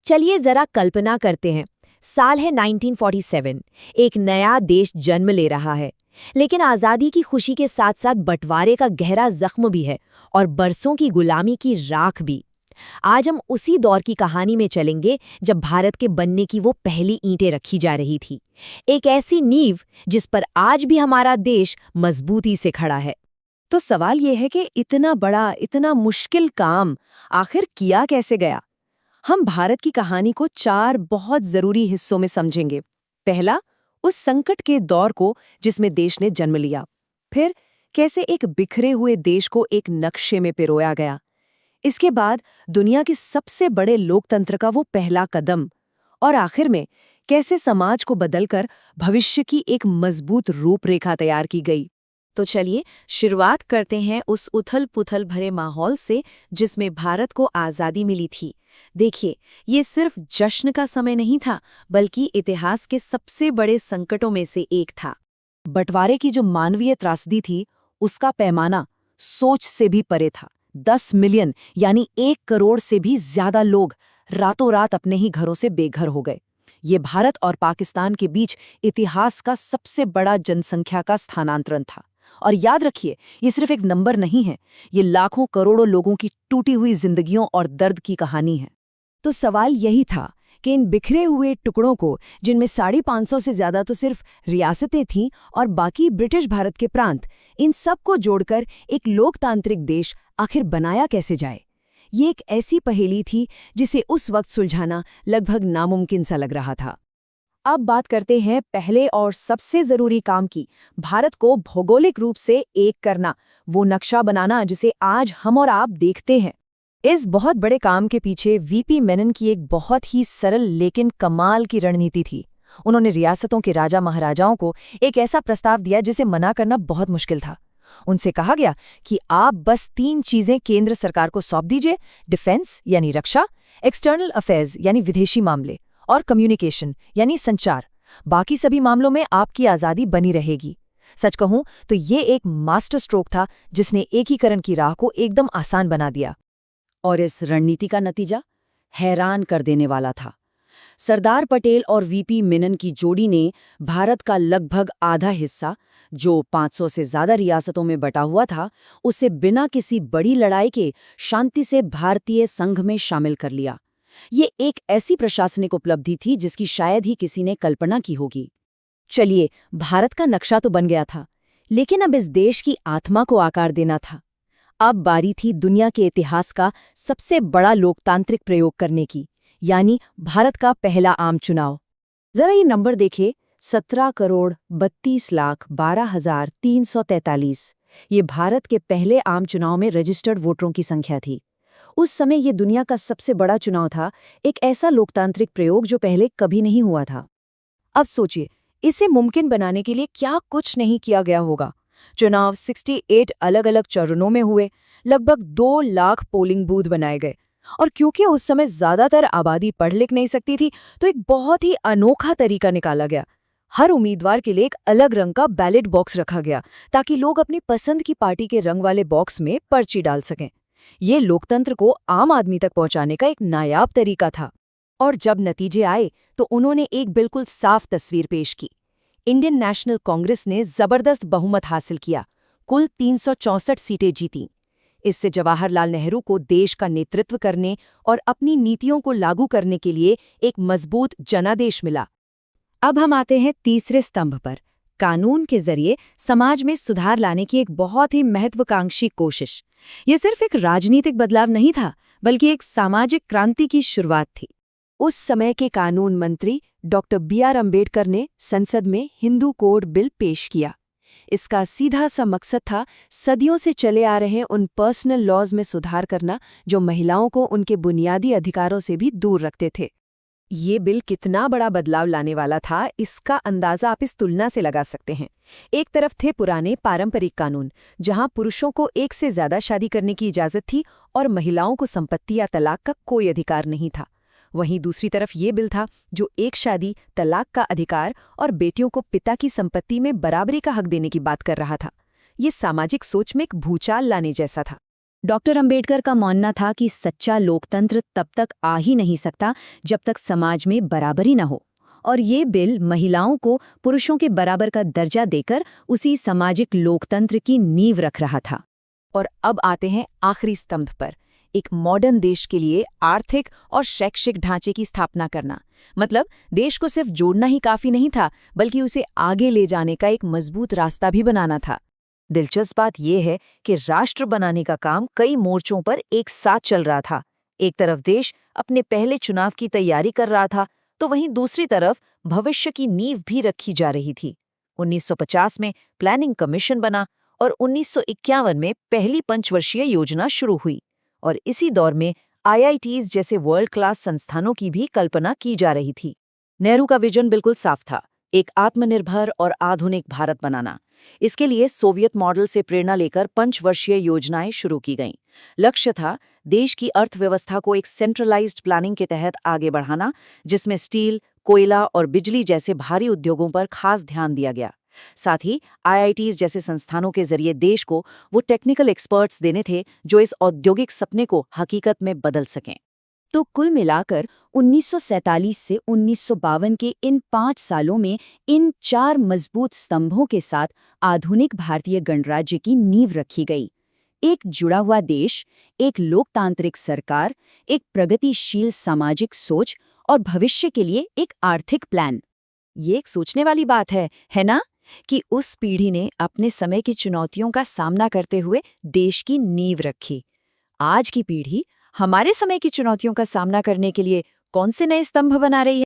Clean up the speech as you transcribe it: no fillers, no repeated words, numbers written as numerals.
चलिए जरा कल्पना करते हैं। साल है 1947। एक नया देश जन्म ले रहा है। लेकिन आज़ादी की खुशी के साथ साथ बंटवारे का गहरा जख्म भी है और बरसों की गुलामी की राख भी। आज हम उसी दौर की कहानी में चलेंगे जब भारत के बनने की वो पहली ईंटें रखी जा रही थी। एक ऐसी नींव जिस पर आज भी हमारा देश मजबूती से खड़ा है। तो सवाल ये है कि इतना बड़ा, इतना मुश्किल काम आखिर किया कैसे गया? हम भारत की कहानी को 4 बहुत जरूरी हिस्सों में समझेंगे। पहला, उस संकट के दौर को जिसमें देश ने जन्म लिया। फिर कैसे एक बिखरे हुए देश को एक नक्शे में पिरोया गया। इसके बाद दुनिया के सबसे बड़े लोकतंत्र का वो पहला कदम। और आखिर में कैसे समाज को बदलकर भविष्य की एक मजबूत रूपरेखा तैयार की गई। तो चलिए शुरुआत करते हैं उस उथल-पुथल भरे माहौल से जिसमें भारत को आज़ादी मिली थी। देखिए, ये सिर्फ जश्न का समय नहीं था, बल्कि इतिहास के सबसे बड़े संकटों में से एक था। बंटवारे की जो मानवीय त्रासदी थी, उसका पैमाना सोच से भी परे था। 10 मिलियन यानी 1 करोड़ से भी ज्यादा लोग रातों रात अपने ही घरों से बेघर हो गए। ये भारत और पाकिस्तान के बीच इतिहास का सबसे बड़ा जनसंख्या का स्थानांतरण था। और याद रखिए, ये सिर्फ एक नंबर नहीं है, ये लाखों करोड़ों लोगों की टूटी हुई जिंदगियों और दर्द की कहानी है। तो सवाल यही था कि इन बिखरे हुए टुकड़ों को, जिनमें 550 से ज्यादा तो सिर्फ रियासतें थीं और बाकी ब्रिटिश भारत के प्रांत, इन सब को जोड़कर एक लोकतांत्रिक देश आखिर बनाया कैसे जाए? ये एक ऐसी पहेली थी जिसे उस वक्त सुलझाना लगभग नामुमकिन सा लग रहा था। अब बात करते हैं पहले और सबसे जरूरी काम की, भारत को भौगोलिक रूप से एक करना, वो नक्शा बनाना जिसे आज हम और आप देखते हैं। इस बहुत बड़े काम के पीछे वीपी मेनन की एक बहुत ही सरल लेकिन कमाल की रणनीति थी। उन्होंने रियासतों के राजा महाराजाओं को एक ऐसा प्रस्ताव दिया जिसे मना करना बहुत मुश्किल था। उनसे कहा गया कि आप बस 3 चीजें केंद्र सरकार को सौंप दीजिए: डिफेंस यानी रक्षा, एक्सटर्नल अफेयर्स यानी विदेशी मामले, और कम्युनिकेशन यानी संचार। बाकी सभी मामलों में आपकी आज़ादी बनी रहेगी। सच कहूं तो ये एक मास्टर स्ट्रोक था जिसने एकीकरण की राह को एकदम आसान बना दिया। और इस रणनीति का नतीजा हैरान कर देने वाला था। सरदार पटेल और वीपी मेनन की जोड़ी ने भारत का लगभग आधा हिस्सा, जो 500 से ज्यादा रियासतों में बटा हुआ था, उसे बिना किसी बड़ी लड़ाई के शांति से भारतीय संघ में शामिल कर लिया। ये एक ऐसी प्रशासनिक उपलब्धि थी जिसकी शायद ही किसी ने कल्पना की होगी। चलिए, भारत का नक्शा तो बन गया था, लेकिन अब इस देश की आत्मा को आकार देना था। अब बारी थी दुनिया के इतिहास का सबसे बड़ा लोकतांत्रिक प्रयोग करने की, यानी भारत का पहला आम चुनाव। जरा ये नंबर देखे, 17,32,12,343। ये भारत के पहले आम चुनाव में रजिस्टर्ड वोटरों की संख्या थी। उस समय ये दुनिया का सबसे बड़ा चुनाव था, एक ऐसा लोकतांत्रिक प्रयोग जो पहले कभी नहीं हुआ था। अब सोचिए, इसे मुमकिन बनाने के लिए क्या कुछ नहीं किया गया होगा। चुनाव 68 अलग-अलग चरणों में हुए, लगभग 2 लाख पोलिंग बूथ बनाए गए। और क्योंकि उस समय ज्यादातर आबादी पढ़ लिख नहीं सकती थी, तो एक बहुत ही अनोखा तरीका निकाला गया। हर उम्मीदवार के लिए एक अलग रंग का बैलेट बॉक्स रखा गया, ताकि लोग अपनी पसंद की पार्टी के रंग वाले बॉक्स में पर्ची डाल सकें। ये लोकतंत्र को आम आदमी तक पहुंचाने का एक नायाब तरीका था। और जब नतीजे आए तो उन्होंने एक बिल्कुल साफ तस्वीर पेश की। इंडियन नेशनल कांग्रेस ने जबरदस्त बहुमत हासिल किया, कुल 364 सीटें जीतीं। इससे जवाहरलाल नेहरू को देश का नेतृत्व करने और अपनी नीतियों को लागू करने के लिए एक मजबूत जनादेश मिला। अब हम आते हैं तीसरे स्तंभ पर, कानून के जरिए समाज में सुधार लाने की एक बहुत ही महत्वाकांक्षी कोशिश। ये सिर्फ एक राजनीतिक बदलाव नहीं था, बल्कि एक सामाजिक क्रांति की शुरुआत थी। उस समय के कानून मंत्री डॉक्टर बी.आर. अम्बेडकर ने संसद में हिंदू कोड बिल पेश किया। इसका सीधा सा मकसद था सदियों से चले आ रहे उन पर्सनल लॉज में सुधार करना जो महिलाओं को उनके बुनियादी अधिकारों से भी दूर रखते थे। ये बिल कितना बड़ा बदलाव लाने वाला था, इसका अंदाजा आप इस तुलना से लगा सकते हैं। एक तरफ थे पुराने पारंपरिक कानून, जहां पुरुषों को एक से ज्यादा शादी करने की इजाजत थी और महिलाओं को संपत्ति या तलाक का कोई अधिकार नहीं था। वहीं दूसरी तरफ ये बिल था जो एक शादी, तलाक का अधिकार और बेटियों को पिता की संपत्ति में बराबरी का हक देने की बात कर रहा था। ये सामाजिक सोच में एक भूचाल लाने जैसा था। डॉक्टर अंबेडकर का मानना था कि सच्चा लोकतंत्र तब तक आ ही नहीं सकता जब तक समाज में बराबरी न हो, और ये बिल महिलाओं को पुरुषों के बराबर का दर्जा देकर उसी सामाजिक लोकतंत्र की नींव रख रहा था। और अब आते हैं आखिरी स्तंभ पर, एक मॉडर्न देश के लिए आर्थिक और शैक्षिक ढांचे की स्थापना करना। मतलब देश को सिर्फ जोड़ना ही काफी नहीं था, बल्कि उसे आगे ले जाने का एक मजबूत रास्ता भी बनाना था। दिलचस्प बात यह है कि राष्ट्र बनाने का काम कई मोर्चों पर एक साथ चल रहा था। एक तरफ देश अपने पहले चुनाव की तैयारी कर रहा था, तो वहीं दूसरी तरफ भविष्य की नींव भी रखी जा रही थी। 1950 में प्लानिंग कमीशन बना और 1951 में पहली पंचवर्षीय योजना शुरू हुई, और इसी दौर में IITs जैसे वर्ल्ड क्लास संस्थानों की भी कल्पना की जा रही थी। नेहरू का विजन बिल्कुल साफ था, एक आत्मनिर्भर और आधुनिक भारत बनाना। इसके लिए सोवियत मॉडल से प्रेरणा लेकर पंचवर्षीय योजनाएं शुरू की गईं। लक्ष्य था देश की अर्थव्यवस्था को एक सेंट्रलाइज्ड प्लानिंग के तहत आगे बढ़ाना, जिसमें स्टील, कोयला और बिजली जैसे भारी उद्योगों पर खास ध्यान दिया गया। साथ ही IITs जैसे संस्थानों के जरिए देश को वो टेक्निकल एक्सपर्ट्स देने थे जो इस औद्योगिक सपने को हकीकत में बदल सकें। तो कुल मिलाकर 1947 से 1952 के इन 5 सालों में इन 4 मजबूत स्तंभों के साथ आधुनिक भारतीय गणराज्य की नींव रखी गई। एक जुड़ा हुआ देश, एक लोकतांत्रिक सरकार, एक प्रगतिशील सामाजिक सोच और भविष्य के लिए एक आर्थिक प्लान। ये एक सोचने वाली बात है ना? कि उस पीढ़ी ने अपने समय की चुनौतियों का सामना करते हुए देश की नींव रखी। आज की पीढ़ी हमारे समय की चुनौतियों का सामना करने के लिए कौन से नए स्तंभ बना रही है?